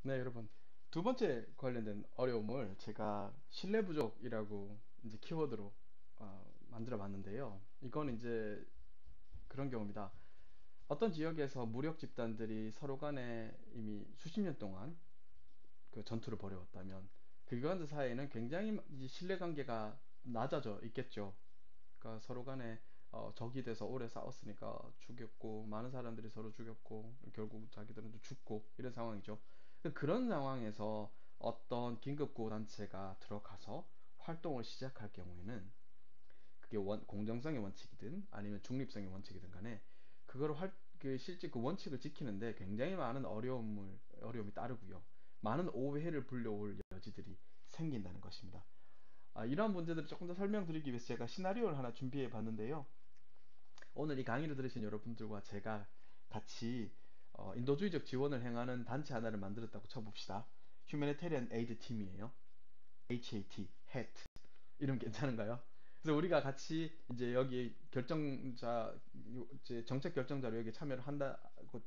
네, 여러분. 두 번째 관련된 어려움을 제가 신뢰 부족이라고 이제 키워드로 만들어 봤는데요. 이건 이제 그런 경우입니다. 어떤 지역에서 무력 집단들이 서로 간에 이미 수십 년 동안 그 전투를 벌여왔다면 그기관들 사이에는 굉장히 이 신뢰 관계가 낮아져 있겠죠. 그러니까 서로 간에 적이 돼서 오래 싸웠으니까 죽였고 많은 사람들이 서로 죽였고 결국 자기들은 또 죽고 이런 상황이죠. 그런 상황에서 어떤 긴급구호 단체가 들어가서 활동을 시작할 경우에는 그게 공정성의 원칙이든 아니면 중립성의 원칙이든 간에 그걸 실제 그 원칙을 지키는데 굉장히 많은 어려움이 따르고요. 많은 오해를 불러올 여지들이 생긴다는 것입니다. 이러한 문제들을 조금 더 설명드리기 위해서 제가 시나리오를 하나 준비해 봤는데요. 오늘 이 강의를 들으신 여러분들과 제가 같이 인도주의적 지원을 행하는 단체 하나를 만들었다고 쳐봅시다. Humanitarian Aid Team이에요. HAT, HAT. 이름 괜찮은가요? 그래서 우리가 같이 이제 여기 이제 정책 결정자로 여기 참여를 한다고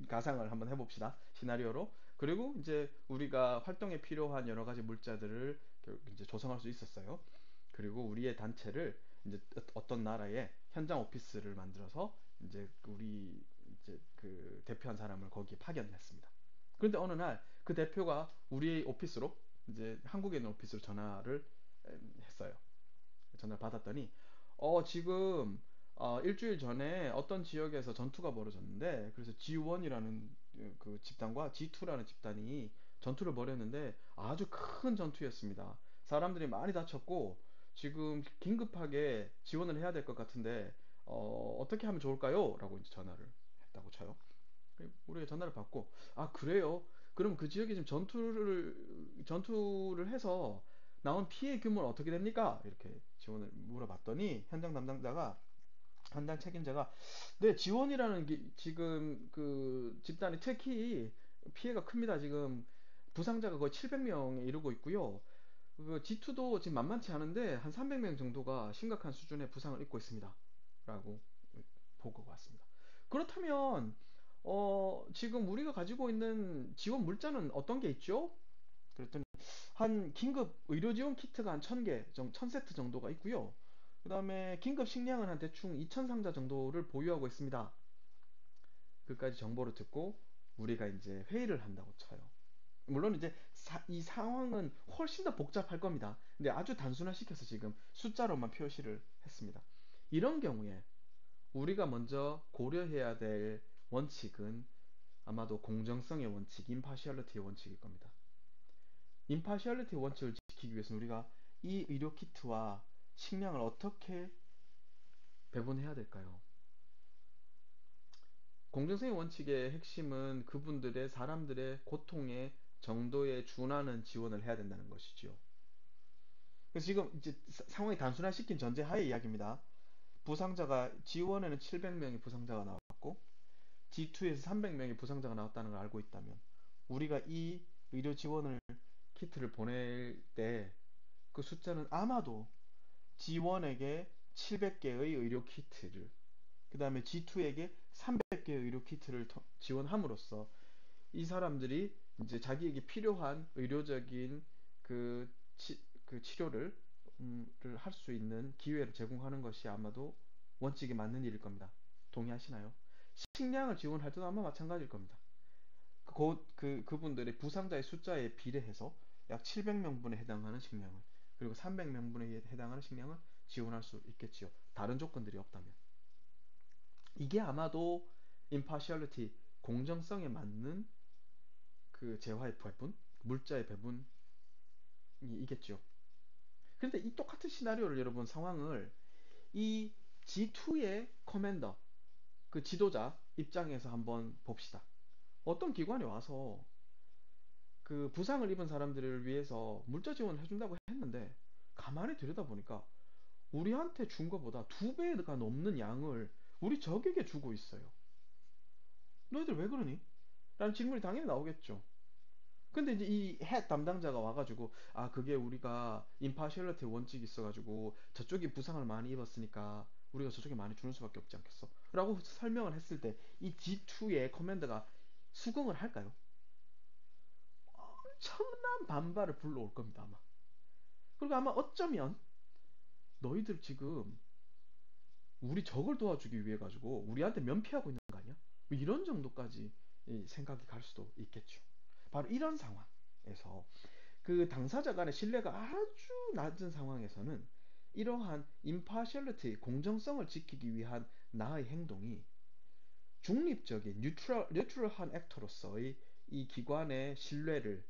가상을 한번 해봅시다. 시나리오로. 그리고 이제 우리가 활동에 필요한 여러 가지 물자들을 이제 조성할 수 있었어요. 그리고 우리의 단체를 이제 어떤 나라에 현장 오피스를 만들어서 이제 우리 이제 그 대표한 사람을 거기에 파견했습니다. 그런데 어느 날 그 대표가 우리 오피스로 이제 한국에 있는 오피스로 전화를 했어요. 전화를 받았더니 지금 일주일 전에 어떤 지역에서 전투가 벌어졌는데 그래서 G1이라는 그 집단과 G2라는 집단이 전투를 벌였는데 아주 큰 전투였습니다. 사람들이 많이 다쳤고 지금 긴급하게 지원을 해야 될 것 같은데 어떻게 하면 좋을까요? 라고 이제 전화를 했다고 쳐요. 우리가 전화를 받고 그래요? 그럼 그 지역에 지금 전투를 해서 나온 피해 규모는 어떻게 됩니까? 이렇게 지원을 물어봤더니 현장 책임자가 네, 지원이라는 지금 그 집단이 특히 피해가 큽니다. 지금 부상자가 거의 700명에 이르고 있고요. 그 G2도 지금 만만치 않은데 한 300명 정도가 심각한 수준의 부상을 입고 있습니다. 라고 보고가 왔습니다. 그렇다면 지금 우리가 가지고 있는 지원 물자는 어떤 게 있죠? 그랬더니 한 긴급 의료 지원 키트가 한 1000개, 1000세트 정도가 있고요. 그다음에 긴급 식량은 한 대충 2000 상자 정도를 보유하고 있습니다. 그까지 정보를 듣고 우리가 이제 회의를 한다고 쳐요. 물론 이제 이 상황은 훨씬 더 복잡할 겁니다. 근데 아주 단순화시켜서 지금 숫자로만 표시를 했습니다. 이런 경우에 우리가 먼저 고려해야 될 원칙은 아마도 공정성의 원칙, 임파시얼리티의 원칙일 겁니다. 임파시얼리티 원칙을 지키기 위해서는 우리가 이 의료 키트와 식량을 어떻게 배분해야 될까요? 공정성의 원칙의 핵심은 그분들의 사람들의 고통의 정도에 준하는 지원을 해야 된다는 것이지요. 그래서 지금 이제 상황이 단순화시킨 전제하에 이야기입니다. 부상자가 G1에는 700명의 부상자가 나왔고 G2에서 300명의 부상자가 나왔다는 걸 알고 있다면 우리가 이 의료 지원을 키트를 보낼 때 그 숫자는 아마도 G1에게 700개의 의료 키트를 그 다음에 G2에게 300개의 의료 키트를 지원함으로써 이 사람들이 이제 자기에게 필요한 의료적인 그 치료를 할 수 있는 기회를 제공하는 것이 아마도 원칙에 맞는 일일 겁니다. 동의하시나요? 식량을 지원할 때도 아마 마찬가지일 겁니다. 그분들의 부상자의 숫자에 비례해서 약 700명분에 해당하는 식량을 그리고 300명분에 해당하는 식량을 지원할 수 있겠지요. 다른 조건들이 없다면. 이게 아마도 impartiality, 공정성에 맞는 그 재화의 배분, 물자의 배분이 있겠죠. 그런데 이 똑같은 시나리오를 여러분 상황을 이 G2의 커맨더, 그 지도자 입장에서 한번 봅시다. 어떤 기관이 와서 그 부상을 입은 사람들을 위해서 물자 지원을 해준다고 했는데 가만히 들여다보니까 우리한테 준 것보다 두 배가 넘는 양을 우리 적에게 주고 있어요. 너희들 왜 그러니? 라는 질문이 당연히 나오겠죠. 근데 이제 이 핵 담당자가 와가지고 그게 우리가 임파셜리티 원칙이 있어가지고 저쪽이 부상을 많이 입었으니까 우리가 저쪽에 많이 주는 수밖에 없지 않겠어? 라고 설명을 했을 때 이 G2의 커맨드가 수긍을 할까요? 엄청난 반발을 불러올 겁니다, 아마. 그리고 아마 어쩌면 너희들 지금 우리 적을 도와주기 위해 가지고 우리한테 면피하고 있는 거 아니야? 뭐 이런 정도까지 이 생각이 갈 수도 있겠죠. 바로 이런 상황에서 그 당사자 간의 신뢰가 아주 낮은 상황에서는 이러한 impartiality, 공정성을 지키기 위한 나의 행동이 중립적인 뉴트럴한 액터로서의 이 기관의 신뢰를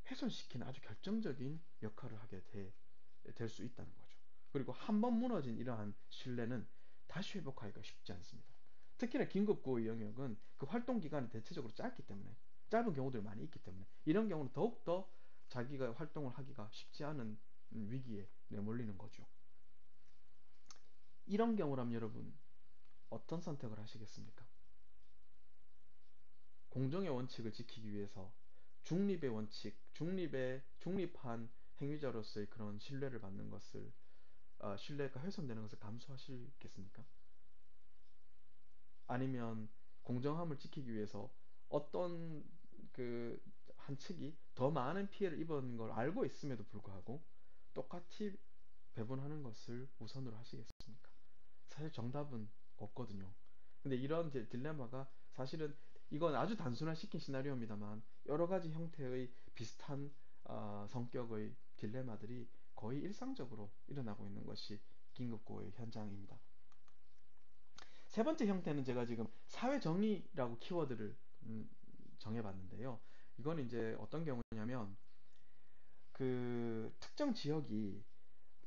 훼손시키는 아주 결정적인 역할을 하게 될 수 있다는 거죠. 그리고 한 번 무너진 이러한 신뢰는 다시 회복하기가 쉽지 않습니다. 특히나 긴급구호 영역은 그 활동 기간이 대체적으로 짧기 때문에, 짧은 경우들이 많이 있기 때문에 이런 경우는 더욱더 자기가 활동을 하기가 쉽지 않은 위기에 내몰리는 거죠. 이런 경우라면 여러분 어떤 선택을 하시겠습니까? 공정의 원칙을 지키기 위해서 중립의 원칙, 중립한 행위자로서의 그런 신뢰를 받는 것을, 신뢰가 훼손되는 것을 감수하시겠습니까? 아니면 공정함을 지키기 위해서 어떤 그 한 측이 더 많은 피해를 입은 걸 알고 있음에도 불구하고 똑같이 배분하는 것을 우선으로 하시겠습니까? 사실 정답은 없거든요. 근데 이런 딜레마가 사실은 이건 아주 단순화시킨 시나리오입니다만 여러 가지 형태의 비슷한 성격의 딜레마들이 거의 일상적으로 일어나고 있는 것이 긴급구호의 현장입니다. 세 번째 형태는 제가 지금 사회정의라고 키워드를 정해봤는데요. 이건 이제 어떤 경우냐면 그 특정 지역이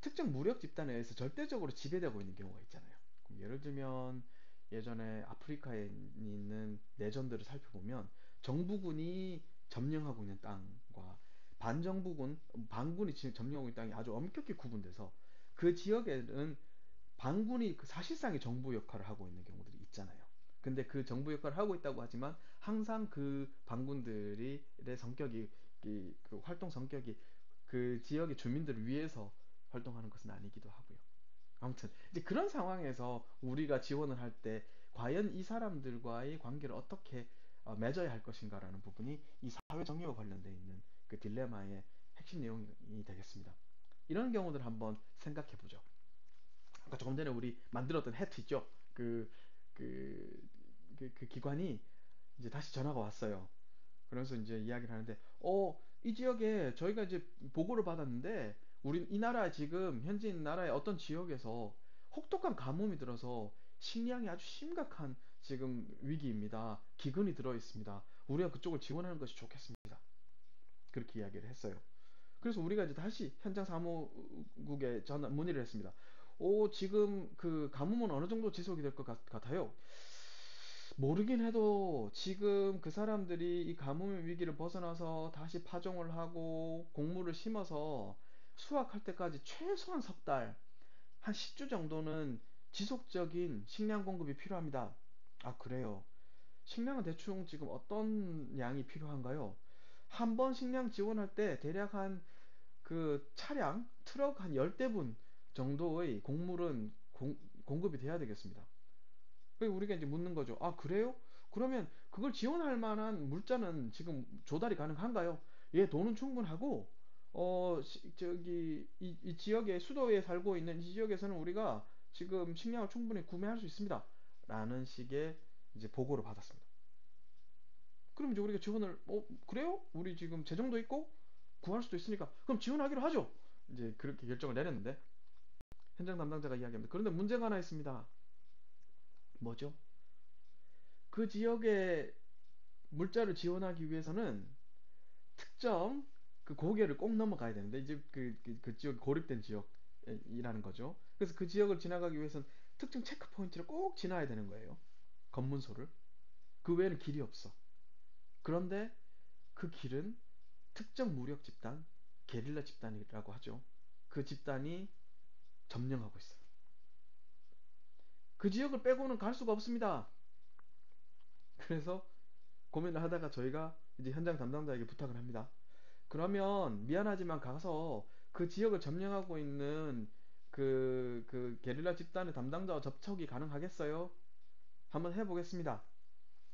특정 무력 집단에 의해서 절대적으로 지배되고 있는 경우가 있잖아요. 예를 들면 예전에 아프리카에 있는 내전들을 살펴보면 정부군이 점령하고 있는 땅과 반군이 점령하고 있는 땅이 아주 엄격히 구분돼서 그 지역에는 반군이 그 사실상의 정부 역할을 하고 있는 경우들이 있잖아요. 근데 그 정부 역할을 하고 있다고 하지만 항상 그 반군들의 성격이 그 활동 성격이 그 지역의 주민들을 위해서 활동하는 것은 아니기도 하고요. 아무튼 이제 그런 상황에서 우리가 지원을 할 때 과연 이 사람들과의 관계를 어떻게 맺어야 할 것인가라는 부분이 이 사회 정의와 관련되어 있는 그 딜레마의 핵심 내용이 되겠습니다. 이런 경우들 한번 생각해 보죠. 아까 조금 전에 우리 만들었던 해트 있죠? 그, 그 기관이 이제 다시 전화가 왔어요. 그래서 이제 이야기를 하는데, 이 지역에 저희가 이제 보고를 받았는데, 우리 이 나라 지금 현지인 나라의 어떤 지역에서 혹독한 가뭄이 들어서 식량이 아주 심각한 지금 위기입니다. 기근이 들어 있습니다. 우리가 그쪽을 지원하는 것이 좋겠습니다. 그렇게 이야기를 했어요. 그래서 우리가 이제 다시 현장 사무국에 전화 문의를 했습니다. 지금 그 가뭄은 어느 정도 지속이 될 것 같아요? 모르긴 해도 지금 그 사람들이 이 가뭄의 위기를 벗어나서 다시 파종을 하고 곡물을 심어서 수확할 때까지 최소한 석 달, 한 10주 정도는 지속적인 식량 공급이 필요합니다. 아, 그래요. 식량은 대충 지금 어떤 양이 필요한가요? 한 번 식량 지원할 때 대략 한 그 차량, 트럭 한 10대분 정도의 곡물은 공급이 돼야 되겠습니다. 그리고 우리가 이제 묻는 거죠. 아, 그래요? 그러면 그걸 지원할 만한 물자는 지금 조달이 가능한가요? 예, 돈은 충분하고, 이 지역에, 수도에 살고 있는 이 지역에서는 우리가 지금 식량을 충분히 구매할 수 있습니다. 라는 식의 이제 보고를 받았습니다. 그럼 이제 우리가 지원을, 그래요? 우리 지금 재정도 있고, 구할 수도 있으니까, 그럼 지원하기로 하죠! 이제 그렇게 결정을 내렸는데, 현장 담당자가 이야기합니다. 그런데 문제가 하나 있습니다. 뭐죠? 그 지역에 물자를 지원하기 위해서는 특정 그 고개를 꼭 넘어가야 되는데 이제 그 지역이 고립된 지역이라는 거죠. 그래서 그 지역을 지나가기 위해서는 특정 체크 포인트를 꼭 지나야 되는 거예요. 검문소를. 그 외에는 길이 없어. 그런데 그 길은 특정 무력 집단, 게릴라 집단이라고 하죠. 그 집단이 점령하고 있어요. 그 지역을 빼고는 갈 수가 없습니다. 그래서 고민을 하다가 저희가 이제 현장 담당자에게 부탁을 합니다. 그러면 미안하지만 가서 그 지역을 점령하고 있는 그 게릴라 집단의 담당자와 접촉이 가능하겠어요? 한번 해보겠습니다.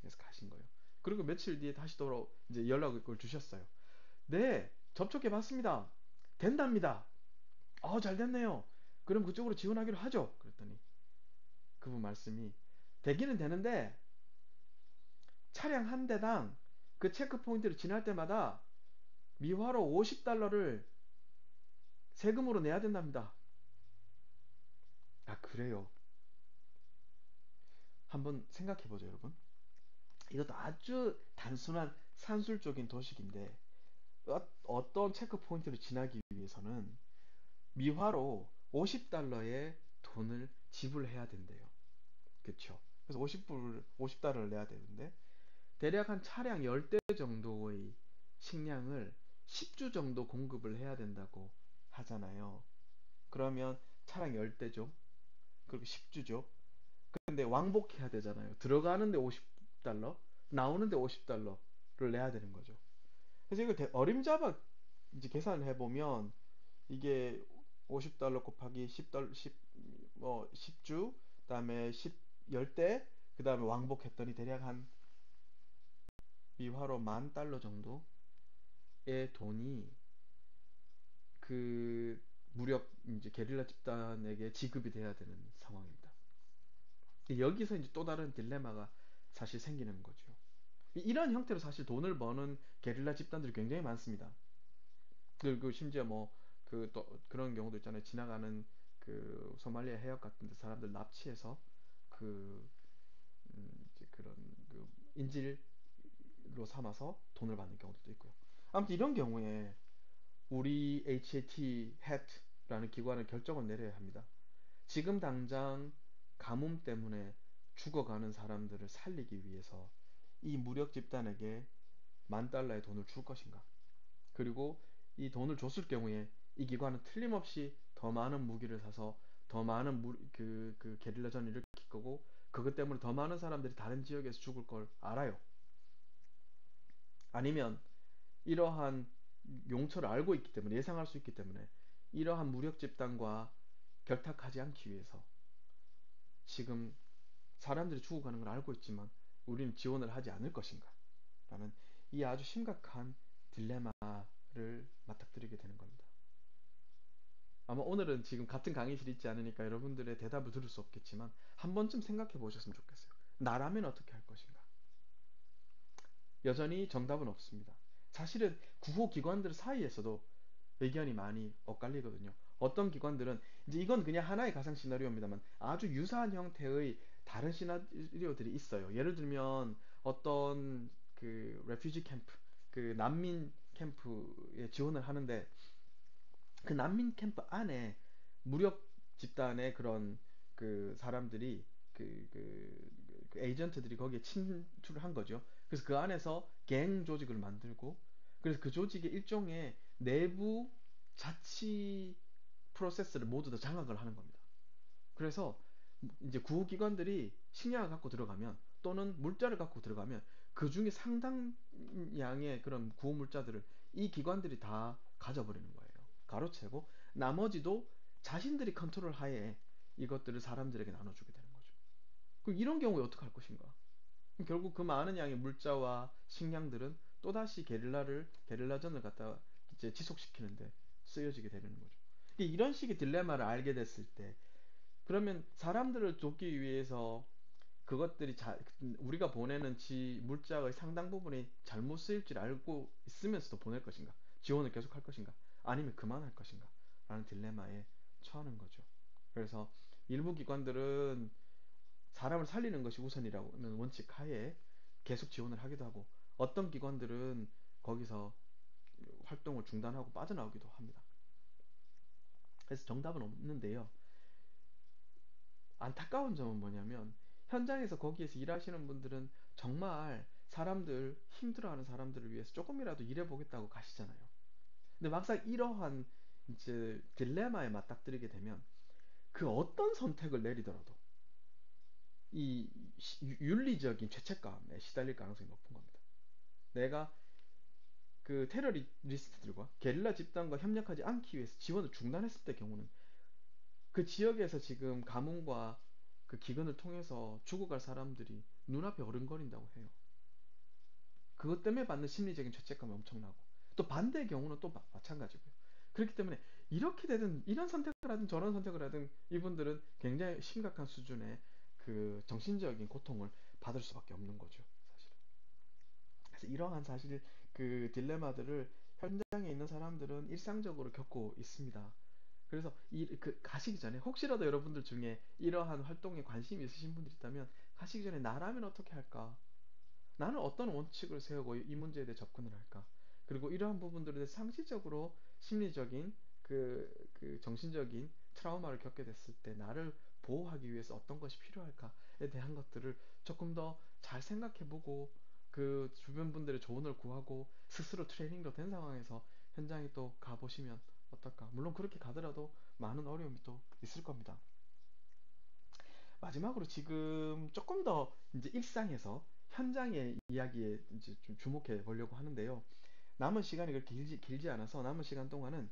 그래서 가신 거예요. 그리고 며칠 뒤에 다시 이제 연락을 주셨어요. 네, 접촉해 봤습니다. 된답니다. 잘 됐네요. 그럼 그쪽으로 지원하기로 하죠. 그랬더니 그분 말씀이 되기는 되는데 차량 한 대당 그 체크 포인트를 지날 때마다 미화로 50달러를 세금으로 내야 된답니다. 아, 그래요. 한번 생각해 보죠, 여러분. 이것도 아주 단순한 산술적인 도식인데 어떤 체크 포인트를 지나기 위해서는 미화로 50달러의 돈을 지불해야 된대요. 그쵸? 그래서 50달러를 내야 되는데 대략 한 차량 10대 정도의 식량을 10주 정도 공급을 해야 된다고 하잖아요. 그러면 차량 10대죠. 그리고 10주죠. 근데 왕복해야 되잖아요. 들어가는데 50달러, 나오는데 50달러를 내야 되는 거죠. 그래서 이걸 어림잡아 이제 계산을 해보면 이게 50달러 곱하기 10달러, 10주, 그다음에 10대, 그다음에 왕복했더니 대략 한 미화로 10,000달러 정도의 돈이 그 무력 이제 게릴라 집단에게 지급이 돼야 되는 상황입니다. 여기서 이제 또 다른 딜레마가 사실 생기는 거죠. 이런 형태로 사실 돈을 버는 게릴라 집단들이 굉장히 많습니다. 그리고 심지어 뭐 그 또 그런 경우도 있잖아요. 지나가는 그 소말리아 해역 같은 데 사람들 납치해서 그 이제 그런 그 인질로 삼아서 돈을 받는 경우도 있고요. 아무튼 이런 경우에 우리 HAT, HAT라는 기관은 결정을 내려야 합니다. 지금 당장 가뭄 때문에 죽어가는 사람들을 살리기 위해서 이 무력 집단에게 10,000달러의 돈을 줄 것인가? 그리고 이 돈을 줬을 경우에 이 기관은 틀림없이 더 많은 무기를 사서 더 많은 그 게릴라전을 일으킬 거고 그것 때문에 더 많은 사람들이 다른 지역에서 죽을 걸 알아요. 아니면 이러한 용처를 알고 있기 때문에 예상할 수 있기 때문에 이러한 무력 집단과 결탁하지 않기 위해서 지금 사람들이 죽어가는 걸 알고 있지만 우리는 지원을 하지 않을 것인가? 라는 이 아주 심각한 딜레마를 맞닥뜨리게 되는 겁니다. 아마 오늘은 지금 같은 강의실에 있지 않으니까 여러분들의 대답을 들을 수 없겠지만 한 번쯤 생각해 보셨으면 좋겠어요. 나라면 어떻게 할 것인가? 여전히 정답은 없습니다. 사실은 구호 기관들 사이에서도 의견이 많이 엇갈리거든요. 어떤 기관들은 이제 이건 그냥 하나의 가상 시나리오입니다만 아주 유사한 형태의 다른 시나리오들이 있어요. 예를 들면 어떤 그 레퓨지 캠프, 그 난민 캠프에 지원을 하는데 그 난민 캠프 안에 무력 집단의 그런 그 사람들이 그 에이전트들이 거기에 침투를 한 거죠. 그래서 그 안에서 갱 조직을 만들고 그래서 그 조직의 일종의 내부 자치 프로세스를 모두 다 장악을 하는 겁니다. 그래서 이제 구호기관들이 식량을 갖고 들어가면 또는 물자를 갖고 들어가면 그 중에 상당량의 그런 구호 물자들을 이 기관들이 다 가져버리는 거예요. 가로채고 나머지도 자신들이 컨트롤 하에 이것들을 사람들에게 나눠주게 되는 거죠. 그럼 이런 경우에 어떻게 할 것인가? 그럼 결국 그 많은 양의 물자와 식량들은 또다시 게릴라전을 갖다 이제 지속시키는데 쓰여지게 되는 거죠. 이런 식의 딜레마를 알게 됐을 때 그러면 사람들을 돕기 위해서 그것들이 우리가 보내는 물자의 상당 부분이 잘못 쓰일 줄 알고 있으면서도 보낼 것인가? 지원을 계속할 것인가? 아니면 그만할 것인가? 라는 딜레마에 처하는 거죠. 그래서 일부 기관들은 사람을 살리는 것이 우선이라는 원칙 하에 계속 지원을 하기도 하고 어떤 기관들은 거기서 활동을 중단하고 빠져나오기도 합니다. 그래서 정답은 없는데요. 안타까운 점은 뭐냐면 현장에서 거기에서 일하시는 분들은 정말 사람들 힘들어하는 사람들을 위해서 조금이라도 일해보겠다고 가시잖아요. 근데 막상 이러한 이제 딜레마에 맞닥뜨리게 되면 그 어떤 선택을 내리더라도 이 윤리적인 죄책감에 시달릴 가능성이 높은 겁니다. 내가 그 테러리스트들과 게릴라 집단과 협력하지 않기 위해서 지원을 중단했을 때 경우는 그 지역에서 지금 가뭄과 그 기근을 통해서 죽어갈 사람들이 눈앞에 어른거린다고 해요. 그것 때문에 받는 심리적인 죄책감이 엄청나고 또 반대의 경우는 또 마찬가지고요. 그렇기 때문에 이렇게 되든 이런 선택을 하든 저런 선택을 하든 이분들은 굉장히 심각한 수준의 그 정신적인 고통을 받을 수밖에 없는 거죠, 사실은. 그래서 이러한 사실 그 딜레마들을 현장에 있는 사람들은 일상적으로 겪고 있습니다. 그래서 그 가시기 전에 혹시라도 여러분들 중에 이러한 활동에 관심이 있으신 분들이 있다면 가시기 전에 나라면 어떻게 할까? 나는 어떤 원칙을 세우고 이 문제에 대해 접근을 할까? 그리고 이러한 부분들에 대해 상시적으로 심리적인 그 정신적인 트라우마를 겪게 됐을 때 나를 보호하기 위해서 어떤 것이 필요할까에 대한 것들을 조금 더 잘 생각해보고 그 주변 분들의 조언을 구하고 스스로 트레이닝도 된 상황에서 현장에 또 가보시면 어떨까? 물론 그렇게 가더라도 많은 어려움이 또 있을 겁니다. 마지막으로 지금 조금 더 이제 일상에서 현장의 이야기에 이제 좀 주목해 보려고 하는데요. 남은 시간이 그렇게 길지 않아서 남은 시간 동안은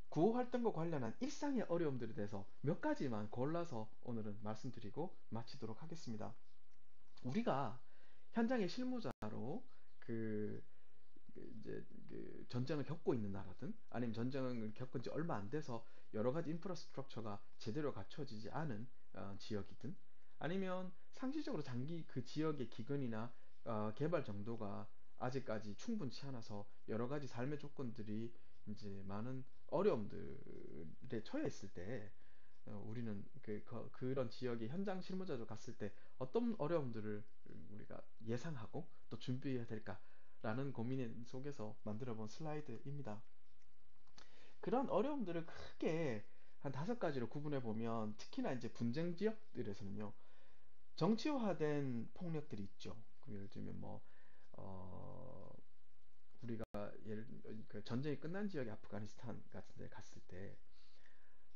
구호 활동과 관련한 일상의 어려움들에 대해서 몇 가지만 골라서 오늘은 말씀드리고 마치도록 하겠습니다. 우리가 현장의 실무자로 그 이제 그 전쟁을 겪고 있는 나라든 아니면 전쟁을 겪은 지 얼마 안 돼서 여러 가지 인프라스트럭처가 제대로 갖춰지지 않은 지역이든 아니면 상시적으로 장기 그 지역의 기근이나 개발 정도가 아직까지 충분치 않아서 여러 가지 삶의 조건들이 이제 많은 어려움들에 처해 있을 때 우리는 그런 지역의 현장 실무자로 갔을 때 어떤 어려움들을 우리가 예상하고 또 준비해야 될까라는 고민 속에서 만들어 본 슬라이드입니다. 그런 어려움들을 크게 한 5가지로 구분해 보면 특히나 이제 분쟁 지역들에서는요. 정치화된 폭력들이 있죠. 예를 들면 뭐 어, 우리가 그 전쟁이 끝난 지역의 아프가니스탄 같은 데 갔을 때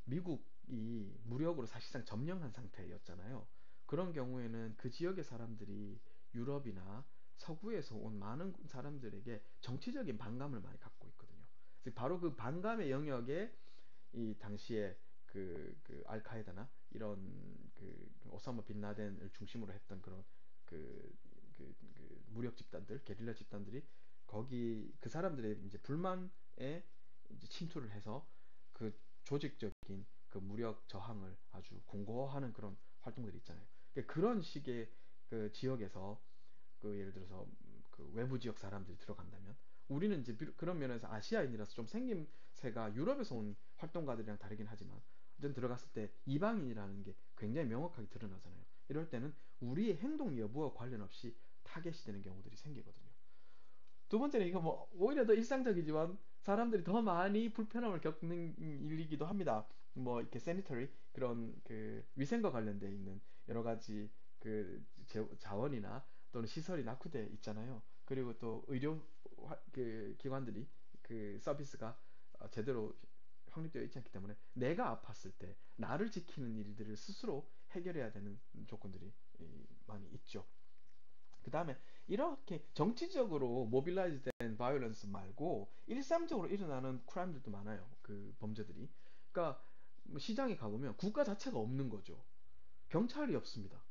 미국이 무력으로 사실상 점령한 상태였잖아요. 그런 경우에는 그 지역의 사람들이 유럽이나 서구에서 온 많은 사람들에게 정치적인 반감을 많이 갖고 있거든요. 즉 바로 그 반감의 영역에 이 당시에 그 알카에다나 이런 그 오사마 빈 라덴을 중심으로 했던 그런 그 무력 집단들, 게릴라 집단들이 거기 그 사람들의 이제 불만에 이제 침투를 해서 그 조직적인 그 무력 저항을 아주 공고화하는 그런 활동들이 있잖아요. 그러니까 그런 식의 그 지역에서 그 예를 들어서 그 외부 지역 사람들이 들어간다면 우리는 이제 그런 면에서 아시아인이라서 좀 생김새가 유럽에서 온 활동가들이랑 다르긴 하지만 어쨌든 들어갔을 때 이방인이라는 게 굉장히 명확하게 드러나잖아요. 이럴 때는 우리의 행동 여부와 관련 없이 타겟이 되는 경우들이 생기거든요. 두 번째는 이거 뭐 오히려 더 일상적이지만 사람들이 더 많이 불편함을 겪는 일이기도 합니다. 뭐 이렇게 세니터리 그런 그 위생과 관련돼 있는 여러 가지 그 자원이나 또는 시설이 낙후돼 있잖아요. 그리고 또 의료 그 기관들이 그 서비스가 제대로 확립되어 있지 않기 때문에 내가 아팠을 때 나를 지키는 일들을 스스로 해결해야 되는 조건들이 많이 있죠. 그 다음에 이렇게 정치적으로 모빌라이즈 된 바이올런스 말고 일상적으로 일어나는 크라임들도 많아요. 그 범죄들이. 그러니까 뭐 시장에 가보면 국가 자체가 없는 거죠. 경찰이 없습니다.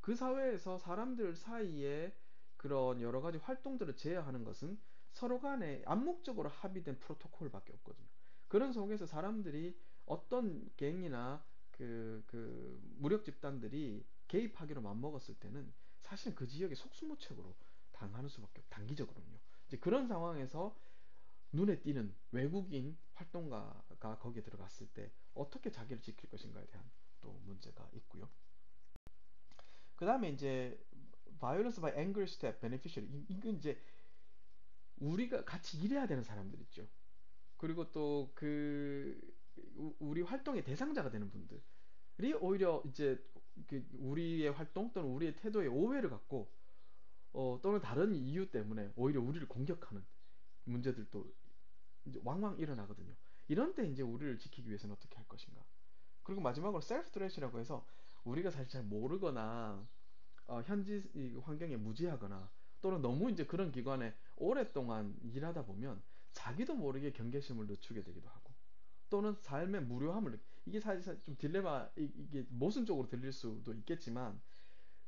그 사회에서 사람들 사이에 그런 여러 가지 활동들을 제어하는 것은 서로 간에 암묵적으로 합의된 프로토콜밖에 없거든요. 그런 속에서 사람들이 어떤 갱이나 그 무력 집단들이 개입하기로 맘먹었을 때는 사실 그 지역의 속수무책으로 당하는 수밖에 단기적으로는요. 이제 그런 상황에서 눈에 띄는 외국인 활동가가 거기에 들어갔을 때 어떻게 자기를 지킬 것인가에 대한 또 문제가 있고요. 그 다음에 이제 violence by anger step beneficiary 이건 이제 우리가 같이 일해야 되는 사람들 있죠. 그리고 또 우리 활동의 대상자가 되는 분들이 오히려 이제 우리의 활동 또는 우리의 태도에 오해를 갖고 또는 다른 이유 때문에 오히려 우리를 공격하는 문제들도 이제 왕왕 일어나거든요. 이런 때 이제 우리를 지키기 위해서는 어떻게 할 것인가? 그리고 마지막으로 셀프 드레시라고 해서 우리가 사실 잘 모르거나 현지 이 환경에 무지하거나 또는 너무 이제 그런 기관에 오랫동안 일하다 보면 자기도 모르게 경계심을 늦추게 되기도 하고 또는 삶의 무료함을 이게 사실 좀 딜레마 이게 모순적으로 들릴 수도 있겠지만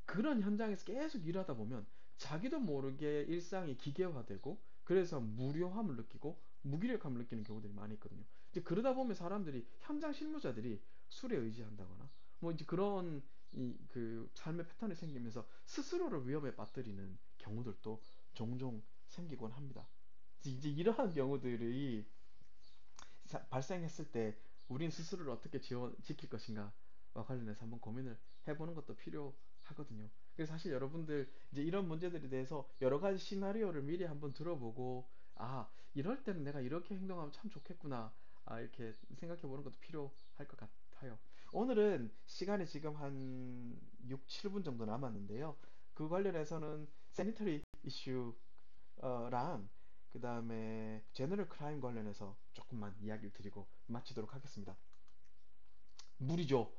그런 현장에서 계속 일하다 보면 자기도 모르게 일상이 기계화되고 그래서 무료함을 느끼고 무기력함을 느끼는 경우들이 많이 있거든요. 이제 그러다 보면 사람들이 현장 실무자들이 술에 의지한다거나 뭐 이제 그런 이 그 삶의 패턴이 생기면서 스스로를 위험에 빠뜨리는 경우들도 종종 생기곤 합니다. 이제 이러한 경우들이 발생했을 때 우린 스스로를 어떻게 지킬 것인가와 관련해서 한번 고민을 해보는 것도 필요하거든요. 그래서 사실 여러분들 이제 이런 문제들에 대해서 여러 가지 시나리오를 미리 한번 들어보고 아, 이럴 때는 내가 이렇게 행동하면 참 좋겠구나. 아, 이렇게 생각해 보는 것도 필요할 것 같아요. 오늘은 시간이 지금 한 6, 7분 정도 남았는데요. 그 관련해서는 세니터리 이슈 랑 그다음에 제너럴 크라임 관련해서 조금만 이야기를 드리고 마치도록 하겠습니다. 물이죠.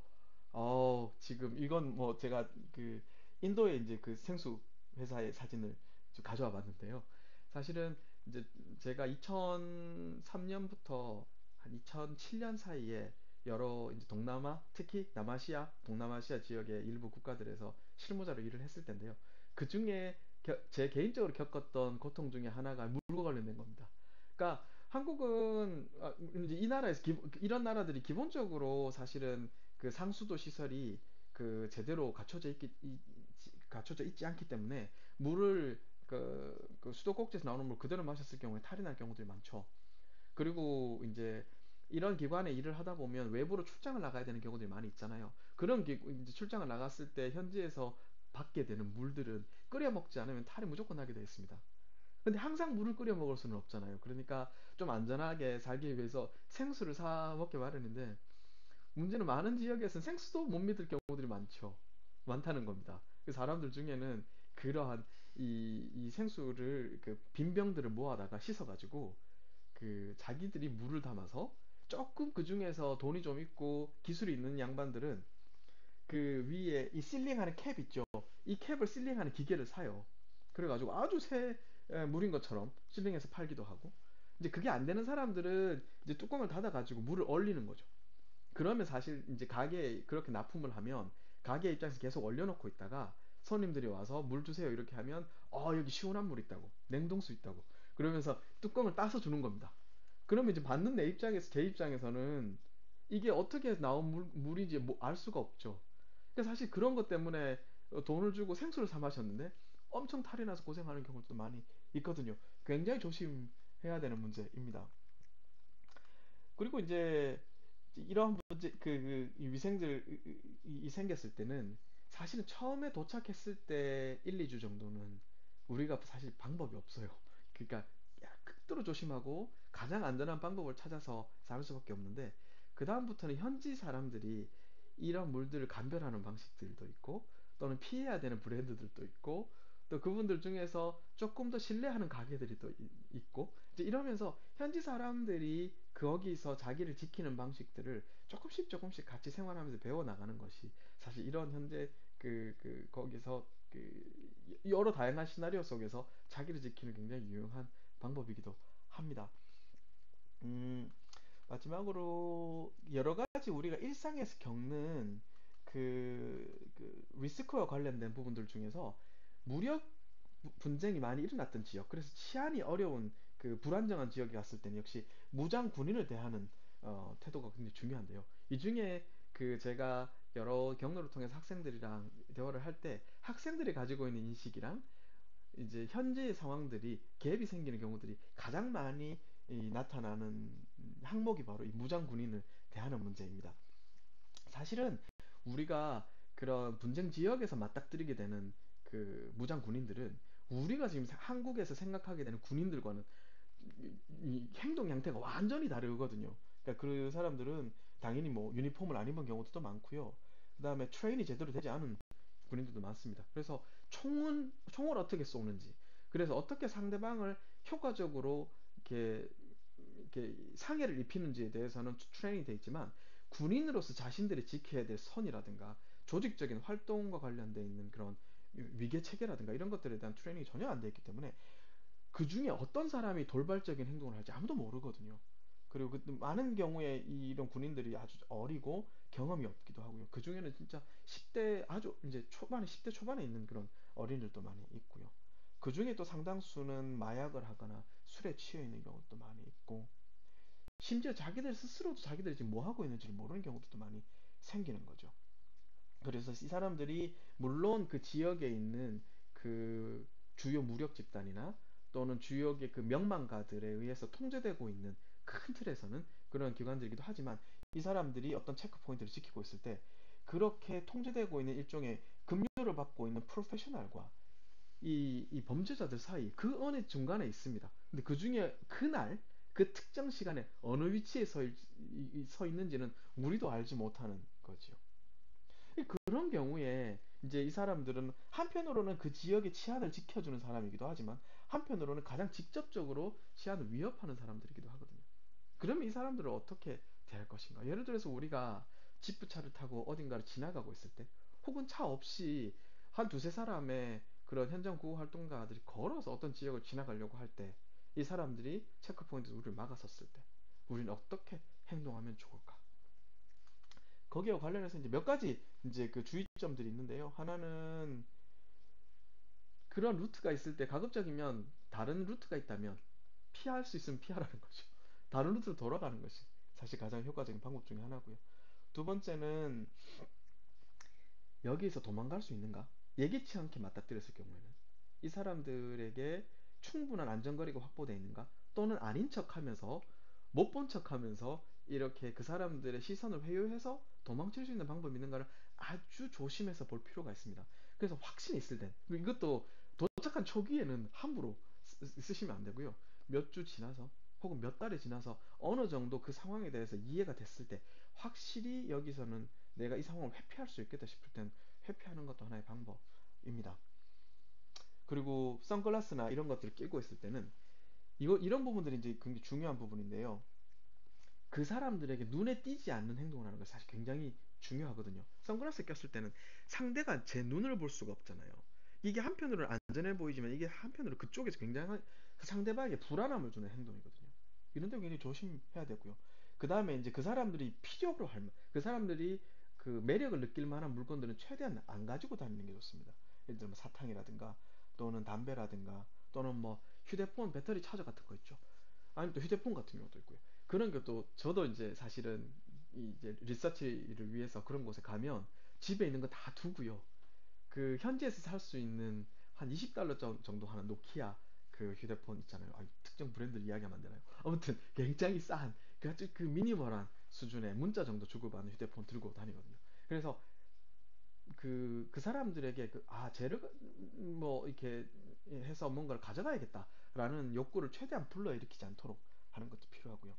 지금 이건 뭐 제가 그 인도에 이제 그 생수 회사의 사진을 좀 가져와 봤는데요. 사실은 이제 제가 2003년부터 한 2007년 사이에 여러 이제 동남아, 특히 남아시아, 동남아시아 지역의 일부 국가들에서 실무자로 일을 했을 텐데요. 그 중에 제 개인적으로 겪었던 고통 중에 하나가 물과 관련된 겁니다. 그러니까 한국은 이제 이 나라에서 이런 나라들이 기본적으로 사실은 그 상수도 시설이 그 제대로 갖춰져 있지 않기 때문에 물을 그 수도꼭지에서 나오는 물 그대로 마셨을 경우에 탈이 날 경우들이 많죠. 그리고 이제 이런 기관에 일을 하다 보면 외부로 출장을 나가야 되는 경우들이 많이 있잖아요. 이제 출장을 나갔을 때 현지에서 받게 되는 물들은 끓여 먹지 않으면 탈이 무조건 나게 되어 있습니다. 근데 항상 물을 끓여 먹을 수는 없잖아요. 그러니까 좀 안전하게 살기 위해서 생수를 사 먹게 마련인데 문제는 많은 지역에서는 생수도 못 믿을 경우들이 많죠. 많다는 겁니다. 그 사람들 중에는 그러한 이 생수를 그 빈병들을 모아다가 씻어가지고 그 자기들이 물을 담아서 조금 그 중에서 돈이 좀 있고 기술이 있는 양반들은 그 위에 이 실링하는 캡 있죠. 이 캡을 실링하는 기계를 사요. 그래가지고 아주 새 물인 것처럼 실링해서 팔기도 하고. 이제 그게 안 되는 사람들은 이제 뚜껑을 닫아가지고 물을 얼리는 거죠. 그러면 사실 이제 가게에 그렇게 납품을 하면 가게 입장에서 계속 얼려놓고 있다가 손님들이 와서 물 주세요 이렇게 하면 여기 시원한 물 있다고 냉동수 있다고 그러면서 뚜껑을 따서 주는 겁니다. 그러면 이제 받는 제 입장에서는 이게 어떻게 나온 물인지 뭐 알 수가 없죠. 그러니까 사실 그런 것 때문에 돈을 주고 생수를 사 마셨는데 엄청 탈이 나서 고생하는 경우도 많이 있거든요. 굉장히 조심해야 되는 문제입니다. 그리고 이제 이런 문제 이 위생들이 생겼을 때는 사실은 처음에 도착했을 때 1, 2주 정도는 우리가 사실 방법이 없어요. 그러니까 극도로 조심하고 가장 안전한 방법을 찾아서 살 수밖에 없는데 그 다음부터는 현지 사람들이 이런 물들을 감별하는 방식들도 있고 또는 피해야 되는 브랜드들도 있고 또 그분들 중에서 조금 더 신뢰하는 가게들이 또 있고 이제 이러면서 현지 사람들이 거기서 자기를 지키는 방식들을 조금씩 조금씩 같이 생활하면서 배워 나가는 것이 사실 이런 현재 거기서 여러 다양한 시나리오 속에서 자기를 지키는 굉장히 유용한 방법이기도 합니다. 음, 마지막으로 여러 가지 우리가 일상에서 겪는 리스크와 관련된 부분들 중에서 무력 분쟁이 많이 일어났던 지역, 그래서 치안이 어려운 그 불안정한 지역에 갔을 때는 역시 무장 군인을 대하는 태도가 굉장히 중요한데요. 이 중에 그 제가 여러 경로를 통해서 학생들이랑 대화를 할 때 학생들이 가지고 있는 인식이랑 이제 현재의 상황들이 갭이 생기는 경우들이 가장 많이 나타나는 항목이 바로 이 무장 군인을 대하는 문제입니다. 사실은 우리가 그런 분쟁 지역에서 맞닥뜨리게 되는 그 무장 군인들은 우리가 지금 한국에서 생각하게 되는 군인들과는 이 행동 양태가 완전히 다르거든요. 그러니까 그 사람들은 당연히 뭐 유니폼을 안 입은 경우도 또 많고요. 그다음에 트레인이 제대로 되지 않은 군인들도 많습니다. 그래서 총을 어떻게 쏘는지, 그래서 어떻게 상대방을 효과적으로 이렇게 상해를 입히는지에 대해서는 트레이닝이 돼 있지만 군인으로서 자신들이 지켜야 될 선이라든가 조직적인 활동과 관련돼 있는 그런 위계 체계라든가 이런 것들에 대한 트레이닝이 전혀 안 돼 있기 때문에 그 중에 어떤 사람이 돌발적인 행동을 할지 아무도 모르거든요. 그리고 많은 경우에 이런 군인들이 아주 어리고 경험이 없기도 하고요. 그 중에는 진짜 10대 아주 이제 초반에 10대 초반에 있는 그런 어린이들도 많이 있고요. 그 중에 또 상당수는 마약을 하거나 술에 취해 있는 경우도 많이 있고, 심지어 자기들 스스로도 자기들이 지금 뭐 하고 있는지를 모르는 경우도 많이 생기는 거죠. 그래서 이 사람들이 물론 그 지역에 있는 그 주요 무력 집단이나 또는 주역의 그 명망가들에 의해서 통제되고 있는 큰 틀에서는 그런 기관들이기도 하지만, 이 사람들이 어떤 체크 포인트를 지키고 있을 때 그렇게 통제되고 있는 일종의 급료를 받고 있는 프로페셔널과 이 범죄자들 사이 그 어느 중간에 있습니다. 근데 그 중에 그날 그 특정 시간에 어느 위치에 서 있는지는 우리도 알지 못하는 거지요. 그런 경우에 이제 이 사람들은 한편으로는 그 지역의 치안을 지켜주는 사람이기도 하지만, 한편으로는 가장 직접적으로 치안을 위협하는 사람들이기도 하거든요. 그러면 이 사람들을 어떻게 대할 것인가? 예를 들어서 우리가 지프차를 타고 어딘가를 지나가고 있을 때, 혹은 차 없이 한 두세 사람의 그런 현장 구호 활동가들이 걸어서 어떤 지역을 지나가려고 할 때, 이 사람들이 체크포인트에서 우리를 막았었을 때, 우리는 어떻게 행동하면 좋을까? 거기에 관련해서 이제 몇 가지 이제 그 주의점들이 있는데요. 하나는 그런 루트가 있을 때 가급적이면 다른 루트가 있다면 피할 수 있으면 피하라는 거죠. 다른 루트로 돌아가는 것이 사실 가장 효과적인 방법 중에 하나고요. 두 번째는 여기에서 도망갈 수 있는가? 예기치 않게 맞닥뜨렸을 경우에는 이 사람들에게 충분한 안전거리가 확보되어 있는가? 또는 아닌 척하면서 못 본 척하면서 이렇게 그 사람들의 시선을 회유해서 도망칠 수 있는 방법이 있는가를 아주 조심해서 볼 필요가 있습니다. 그래서 확신이 있을 땐, 그리고 이것도 도착한 초기에는 함부로 쓰시면 안 되고요. 몇 주 지나서 혹은 몇 달이 지나서 어느 정도 그 상황에 대해서 이해가 됐을 때, 확실히 여기서는 내가 이 상황을 회피할 수 있겠다 싶을 땐 회피하는 것도 하나의 방법입니다. 그리고 선글라스나 이런 것들을 끼고 있을 때는 이런 부분들이 이제 굉장히 중요한 부분인데요. 그 사람들에게 눈에 띄지 않는 행동을 하는 거 사실 굉장히 중요하거든요. 선글라스 꼈을 때는 상대가 제 눈을 볼 수가 없잖아요. 이게 한편으로는 안전해 보이지만, 이게 한편으로 그쪽에서 굉장한 그 상대방에게 불안함을 주는 행동이거든요. 이런 데 굉장히 조심해야 되고요. 그 다음에 이제 그 사람들이 필요로 그 사람들이 그 매력을 느낄 만한 물건들은 최대한 안 가지고 다니는 게 좋습니다. 예를 들면 사탕이라든가 또는 담배라든가 또는 뭐 휴대폰 배터리 차저 같은 거 있죠. 아니면 또 휴대폰 같은 경우도 있고요. 그런 것도 저도 이제 사실은 이제 리서치를 위해서 그런 곳에 가면 집에 있는 거 다 두고요. 그 현지에서 살 수 있는 한 20달러 정도 하는 노키아 그 휴대폰 있잖아요. 아, 특정 브랜드를 이야기하면 안 되나요? 아무튼 굉장히 싼 그 미니멀한 수준의 문자 정도 주고받는 휴대폰 들고 다니거든요. 그래서 그 사람들에게 쟤를 뭐 이렇게 해서 뭔가를 가져가야겠다라는 욕구를 최대한 불러일으키지 않도록 하는 것도 필요하고요.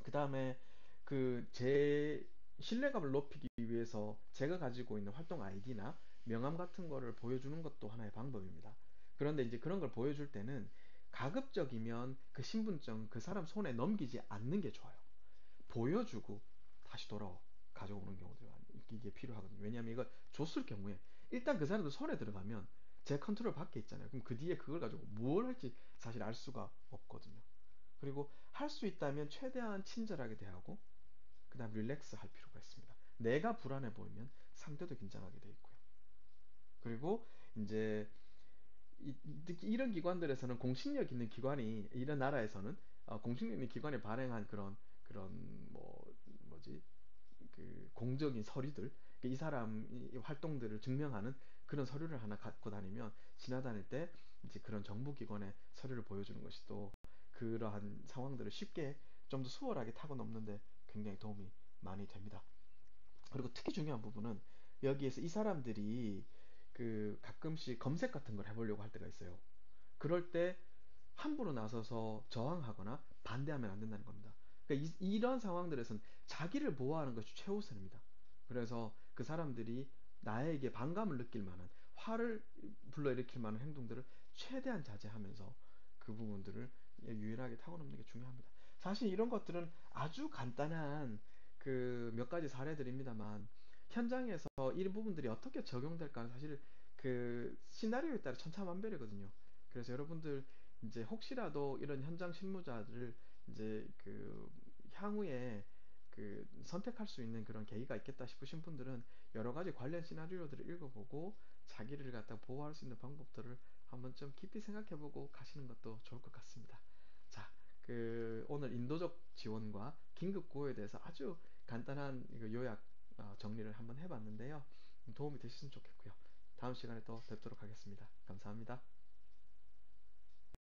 그 다음에 그 제 신뢰감을 높이기 위해서 제가 가지고 있는 활동 아이디나 명함 같은 거를 보여주는 것도 하나의 방법입니다. 그런데 이제 그런 걸 보여줄 때는 가급적이면 그 신분증 그 사람 손에 넘기지 않는 게 좋아요. 보여주고 다시 돌아와 가져오는 경우들이 많이 이게 필요하거든요. 왜냐하면 이걸 줬을 경우에 일단 그 사람들 손에 들어가면 제 컨트롤 밖에 있잖아요. 그럼 그 뒤에 그걸 가지고 뭘 할지 사실 알 수가 없거든요. 그리고 할 수 있다면 최대한 친절하게 대하고 그다음 릴렉스 할 필요가 있습니다. 내가 불안해 보이면 상대도 긴장하게 돼 있고요. 그리고 이제 특히 이런 기관들에서는 공신력 있는 기관이 이런 나라에서는 공신력 있는 기관이 발행한 그런 뭐지 그 공적인 서류들, 이 사람 이 활동들을 증명하는 그런 서류를 하나 갖고 다니면 지나다닐 때 이제 그런 정부기관의 서류를 보여주는 것이 또 그러한 상황들을 쉽게 좀 더 수월하게 타고 넘는데 굉장히 도움이 많이 됩니다. 그리고 특히 중요한 부분은 여기에서 이 사람들이 그 가끔씩 검색 같은 걸 해보려고 할 때가 있어요. 그럴 때 함부로 나서서 저항하거나 반대하면 안 된다는 겁니다. 그러니까 이런 상황들에서는 자기를 보호하는 것이 최우선입니다. 그래서 그 사람들이 나에게 반감을 느낄 만한, 화를 불러일으킬 만한 행동들을 최대한 자제하면서 그 부분들을 유일하게 타고넘는 게 중요합니다. 사실 이런 것들은 아주 간단한 그 몇 가지 사례들입니다만, 현장에서 이 부분들이 어떻게 적용될까는 사실 그 시나리오에 따라 천차만별이거든요. 그래서 여러분들 이제 혹시라도 이런 현장 실무자들을 이제 그 향후에 그 선택할 수 있는 그런 계기가 있겠다 싶으신 분들은 여러 가지 관련 시나리오들을 읽어보고 자기를 갖다 보호할 수 있는 방법들을 한번 좀 깊이 생각해보고 가시는 것도 좋을 것 같습니다. 자, 오늘 인도적 지원과 긴급 구호에 대해서 아주 간단한 이거 요약 정리를 한번 해봤는데요. 도움이 되셨으면 좋겠고요. 다음 시간에 또 뵙도록 하겠습니다. 감사합니다.